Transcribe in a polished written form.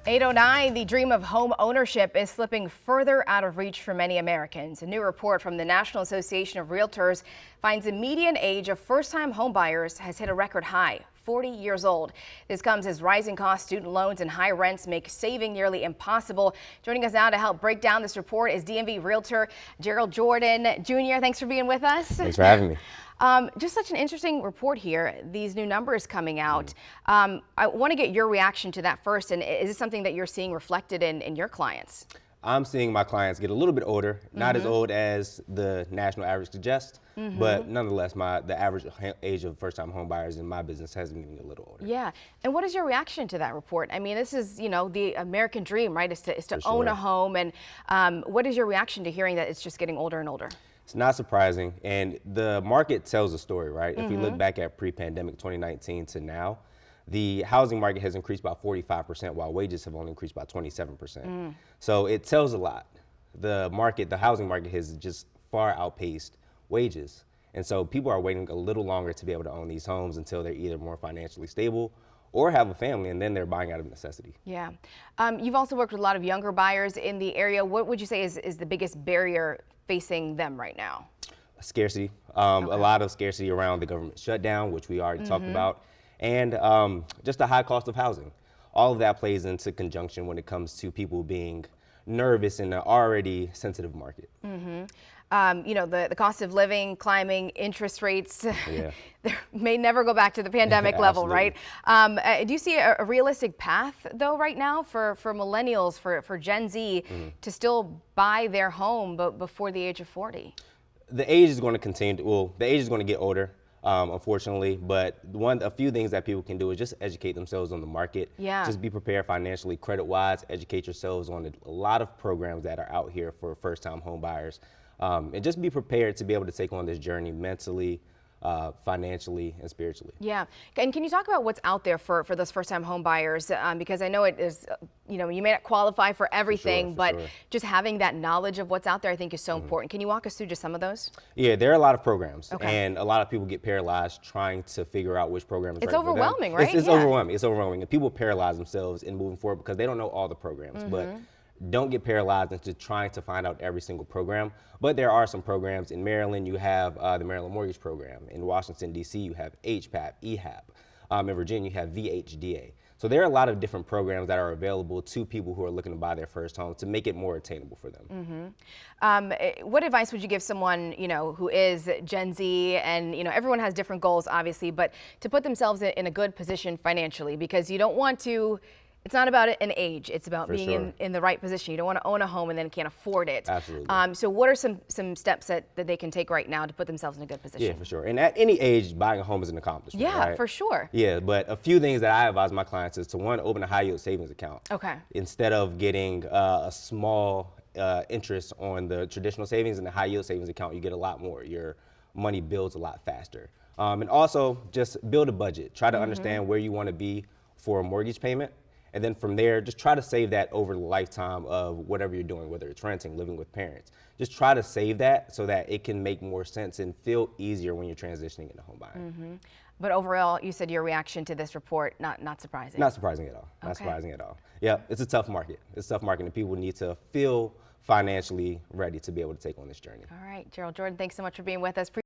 8:09, the dream of home ownership is slipping further out of reach for many Americans. A new report from the National Association of Realtors finds the median age of first-time homebuyers has hit a record high, 40 years old. This comes as rising costs, student loans, and high rents make saving nearly impossible. Joining us now to help break down this report is DMV Realtor Jarriel Jones Jr. Thanks for being with us. Thanks for having me. Just such an interesting report here, these new numbers coming out. I want to get your reaction to that first, and is this something that you're seeing reflected in your clients? I'm seeing my clients get a little bit older, not as old as the national average suggests, but nonetheless, the average age of first-time home buyers in my business has been getting a little older. Yeah, and what is your reaction to that report? I mean, this is, the American dream, right, is to own a home, and what is your reaction to hearing that it's just getting older and older? It's not surprising, and the market tells a story, right? If we look back at pre-pandemic 2019 to now, the housing market has increased by 45%, while wages have only increased by 27%. So it tells a lot. The housing market has just far outpaced wages. And so people are waiting a little longer to be able to own these homes until they're either more financially stable or have a family, and then they're buying out of necessity. Yeah. You've also worked with a lot of younger buyers in the area. What would you say is the biggest barrier facing them right now? Scarcity. A lot of scarcity around the government shutdown, which we already talked about, and just the high cost of housing. All of that plays into conjunction when it comes to people being nervous in an already sensitive market. The cost of living climbing, interest rates they may never go back to the pandemic level, right? Do you see a realistic path, though, right now for millennials, for Gen Z, to still buy their home before the age of 40? The age is going to continue. The age is going to get older, unfortunately. But a few things that people can do is just educate themselves on the market. Yeah. Just be prepared financially, credit-wise. Educate yourselves on a lot of programs that are out here for first-time home buyers. And just be prepared to be able to take on this journey mentally, financially, and spiritually. Yeah. And can you talk about what's out there for those first-time home buyers? Because I know it is, you may not qualify for everything, but just having that knowledge of what's out there, I think, is so important. Can you walk us through just some of those? Yeah, there are a lot of programs, and a lot of people get paralyzed trying to figure out which program is right for them. It's overwhelming, right? It's overwhelming. It's overwhelming, and people paralyze themselves in moving forward because they don't know all the programs. But don't get paralyzed into trying to find out every single program. But there are some programs. In Maryland, you have the Maryland Mortgage Program. In Washington, D.C., you have HPAP, EHAP. In Virginia, you have VHDA. So there are a lot of different programs that are available to people who are looking to buy their first home to make it more attainable for them. What advice would you give someone, who is Gen Z, and, everyone has different goals, obviously, but to put themselves in a good position financially, because you don't want to. It's not about an age. It's about being in the right position. You don't want to own a home and then can't afford it. Absolutely. So what are some steps that they can take right now to put themselves in a good position? Yeah, for sure. And at any age, buying a home is an accomplishment. Yeah, right? for sure. Yeah, but a few things that I advise my clients is to, one, open a high yield savings account. Okay. Instead of getting a small interest on the traditional savings, in the high yield savings account, you get a lot more. Your money builds a lot faster. And also just build a budget. Try to understand where you want to be for a mortgage payment. And then from there, just try to save that over the lifetime of whatever you're doing, whether it's renting, living with parents. Just try to save that so that it can make more sense and feel easier when you're transitioning into home buying. But overall, you said your reaction to this report, not surprising. Not surprising at all. Not surprising at all. Yeah, it's a tough market. It's a tough market, and people need to feel financially ready to be able to take on this journey. All right, Jarriel Jordan, thanks so much for being with us.